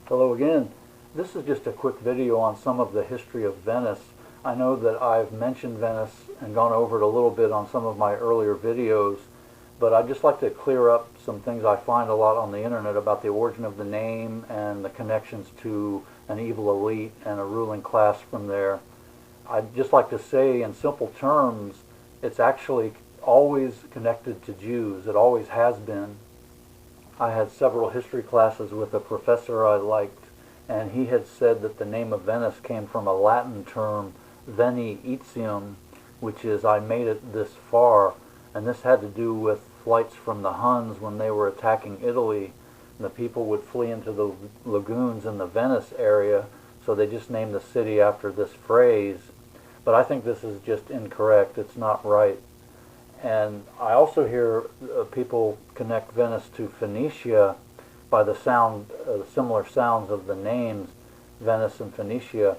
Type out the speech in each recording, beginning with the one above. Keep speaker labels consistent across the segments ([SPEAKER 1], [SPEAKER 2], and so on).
[SPEAKER 1] Hello again. This is just a quick video on some of the history of Venice. I know that I've mentioned Venice and gone over it a little bit on some of my earlier videos, but I'd just like to clear up some things I find a lot on the internet about the origin of the name and the connections to an evil elite and a ruling class from there. I'd just like to say in simple terms, it's actually always connected to Jews. It always has been. I had several history classes with a professor I liked, and he had said that the name of Venice came from a Latin term, veni itium, which is I made it this far, and this had to do with flights from the Huns when they were attacking Italy. The people would flee into the lagoons in the Venice area, so they just named the city after this phrase. But I think this is just incorrect. It's not right. And I also hear people connect Venice to Phoenicia by the similar sounds of the names Venice and Phoenicia,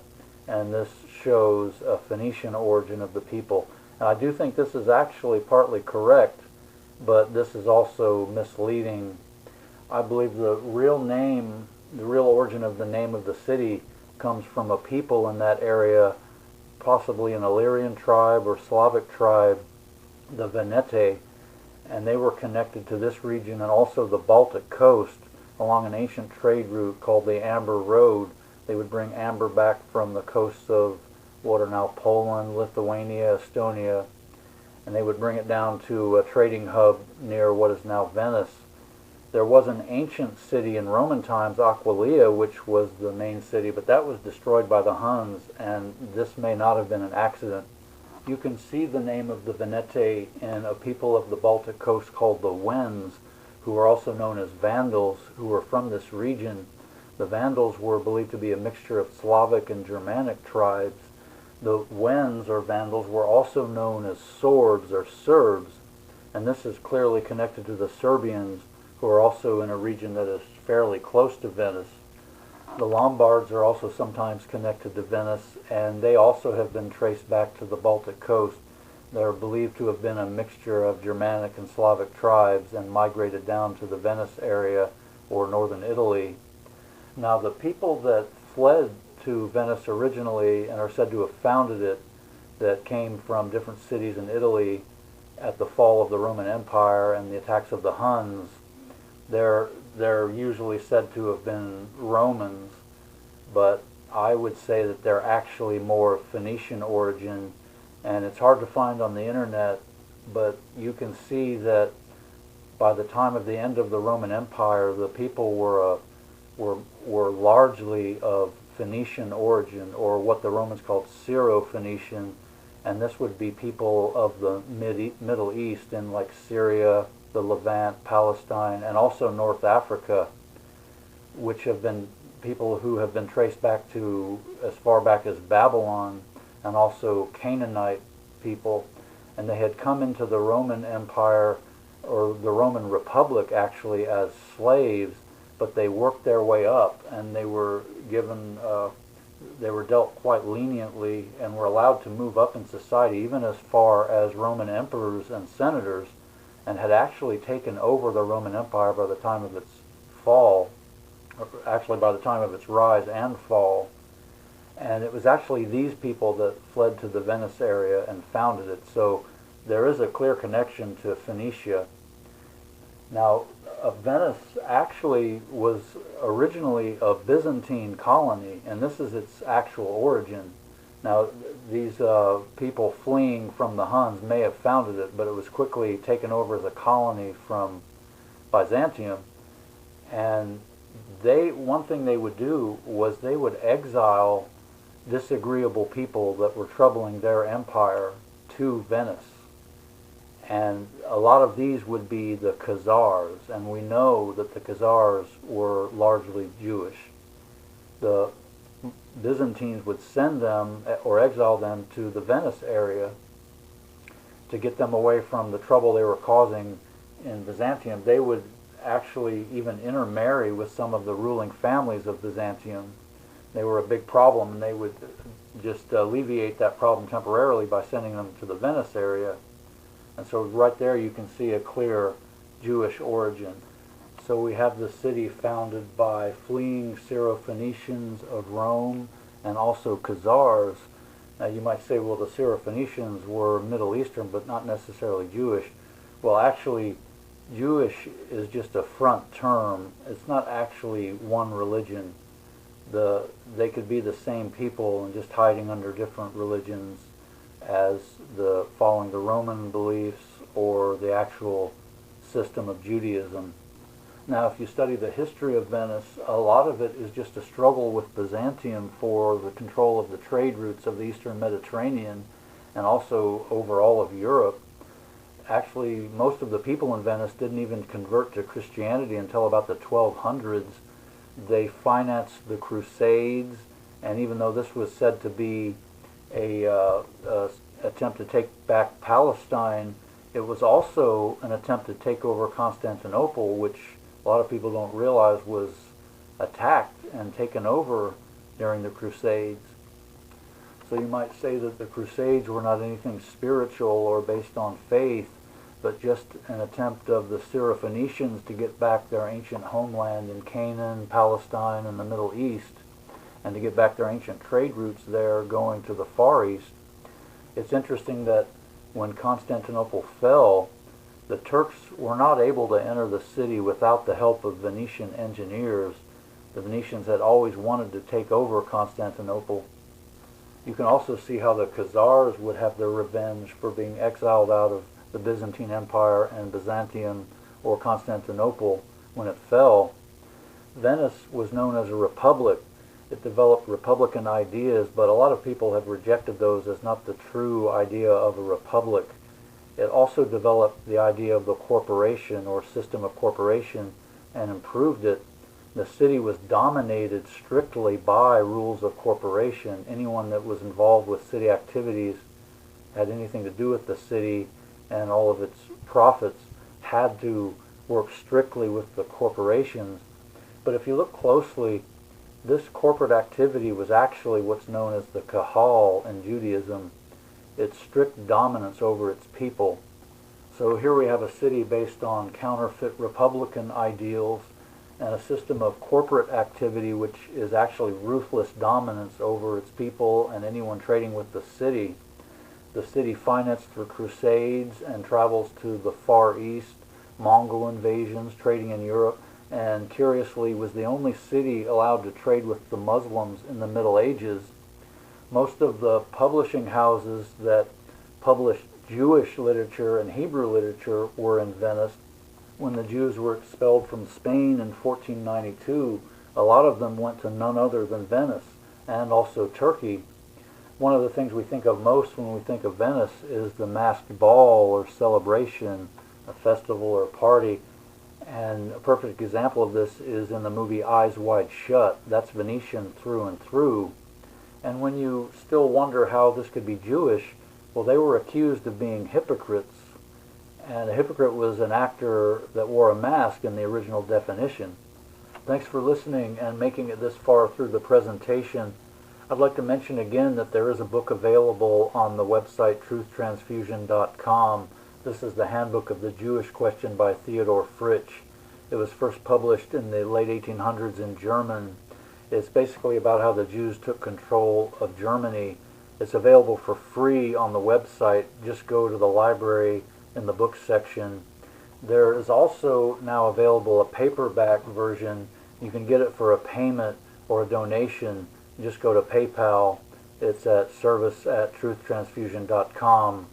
[SPEAKER 1] and this shows a Phoenician origin of the people. And I do think this is actually partly correct, but this is also misleading. I believe the real origin of the name of the city comes from a people in that area, possibly an Illyrian tribe or Slavic tribe, the Venete, and they were connected to this region and also the Baltic coast along an ancient trade route called the Amber Road. They would bring amber back from the coasts of what are now Poland, Lithuania, Estonia, and they would bring it down to a trading hub near what is now Venice. There was an ancient city in Roman times, Aquileia, which was the main city, but that was destroyed by the Huns, and this may not have been an accident. You can see the name of the Venete in a people of the Baltic coast called the Wends, who are also known as Vandals, who were from this region. The Vandals were believed to be a mixture of Slavic and Germanic tribes. The Wends, or Vandals, were also known as Sorbs, or Serbs, and this is clearly connected to the Serbians, who are also in a region that is fairly close to Venice. The Lombards are also sometimes connected to Venice, and they also have been traced back to the Baltic coast. They're believed to have been a mixture of Germanic and Slavic tribes and migrated down to the Venice area or northern Italy. Now, the people that fled to Venice originally and are said to have founded it, that came from different cities in Italy at the fall of the Roman Empire and the attacks of the Huns, they're usually said to have been Romans, but I would say that they're actually more Phoenician origin, and it's hard to find on the internet, but you can see that by the time of the end of the Roman Empire, the people were largely of Phoenician origin, or what the Romans called Syro-Phoenician, and this would be people of the Middle East in like Syria, the Levant, Palestine, and also North Africa, which have been people who have been traced back to as far back as Babylon, and also Canaanite people. And they had come into the Roman Empire, or the Roman Republic actually, as slaves, but they worked their way up, and they were given, they were dealt quite leniently and were allowed to move up in society, even as far as Roman emperors and senators, and had actually taken over the Roman Empire by the time of its fall, or actually by the time of its rise and fall. And it was actually these people that fled to the Venice area and founded it. So there is a clear connection to Phoenicia. Now, Venice actually was originally a Byzantine colony, and this is its actual origin. Now, these people fleeing from the Huns may have founded it, but it was quickly taken over as a colony from Byzantium. And one thing they would do was they would exile disagreeable people that were troubling their empire to Venice. And a lot of these would be the Khazars, and we know that the Khazars were largely Jewish. The Byzantines would send them or exile them to the Venice area to get them away from the trouble they were causing in Byzantium. They would actually even intermarry with some of the ruling families of Byzantium. They were a big problem, and they would just alleviate that problem temporarily by sending them to the Venice area. And so right there you can see a clear Jewish origin. So we have the city founded by fleeing Syrophoenicians of Rome and also Khazars. Now you might say, well, the Syrophoenicians were Middle Eastern, but not necessarily Jewish. Well, actually, Jewish is just a front term. It's not actually one religion. They could be the same people and just hiding under different religions as following the Roman beliefs or the actual system of Judaism. Now, if you study the history of Venice, a lot of it is just a struggle with Byzantium for the control of the trade routes of the Eastern Mediterranean and also over all of Europe. Actually, most of the people in Venice didn't even convert to Christianity until about the 1200s. They financed the Crusades, and even though this was said to be a attempt to take back Palestine, it was also an attempt to take over Constantinople, which a lot of people don't realize was attacked and taken over during the Crusades. So you might say that the Crusades were not anything spiritual or based on faith, but just an attempt of the Syrophoenicians to get back their ancient homeland in Canaan, Palestine, and the Middle East, and to get back their ancient trade routes there going to the Far East. It's interesting that when Constantinople fell, the Turks were not able to enter the city without the help of Venetian engineers. The Venetians had always wanted to take over Constantinople. You can also see how the Khazars would have their revenge for being exiled out of the Byzantine Empire and Byzantium or Constantinople when it fell. Venice was known as a republic. It developed republican ideas, but a lot of people have rejected those as not the true idea of a republic. It also developed the idea of the corporation or system of corporation and improved it. The city was dominated strictly by rules of corporation. Anyone that was involved with city activities, had anything to do with the city and all of its profits, had to work strictly with the corporations. But if you look closely, this corporate activity was actually what's known as the Kahal in Judaism. Its strict dominance over its people. So here we have a city based on counterfeit republican ideals and a system of corporate activity which is actually ruthless dominance over its people and anyone trading with the city. The city financed the Crusades and travels to the Far East, Mongol invasions, trading in Europe, and curiously was the only city allowed to trade with the Muslims in the Middle Ages. Most of the publishing houses that published Jewish literature and Hebrew literature were in Venice. When the Jews were expelled from Spain in 1492, a lot of them went to none other than Venice and also Turkey. One of the things we think of most when we think of Venice is the masked ball or celebration, a festival or party. And a perfect example of this is in the movie Eyes Wide Shut. That's Venetian through and through. And when you still wonder how this could be Jewish, well, they were accused of being hypocrites. And a hypocrite was an actor that wore a mask in the original definition. Thanks for listening and making it this far through the presentation. I'd like to mention again that there is a book available on the website truthtransfusion.com. This is the Handbook of the Jewish Question by Theodor Fritsch. It was first published in the late 1800s in German. It's basically about how the Jews took control of Germany. It's available for free on the website. Just go to the library in the books section. There is also now available a paperback version. You can get it for a payment or a donation. Just go to PayPal. It's at service@truthtransfusion.com.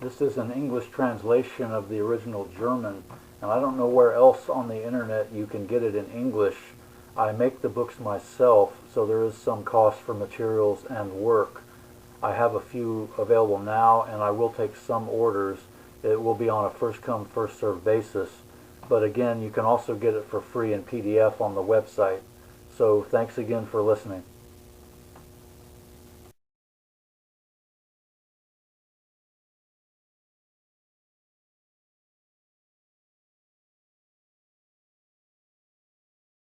[SPEAKER 1] This is an English translation of the original German, and I don't know where else on the internet you can get it in English. I make the books myself, so there is some cost for materials and work. I have a few available now, and I will take some orders. It will be on a first-come, first-served basis. But again, you can also get it for free in PDF on the website. So thanks again for listening.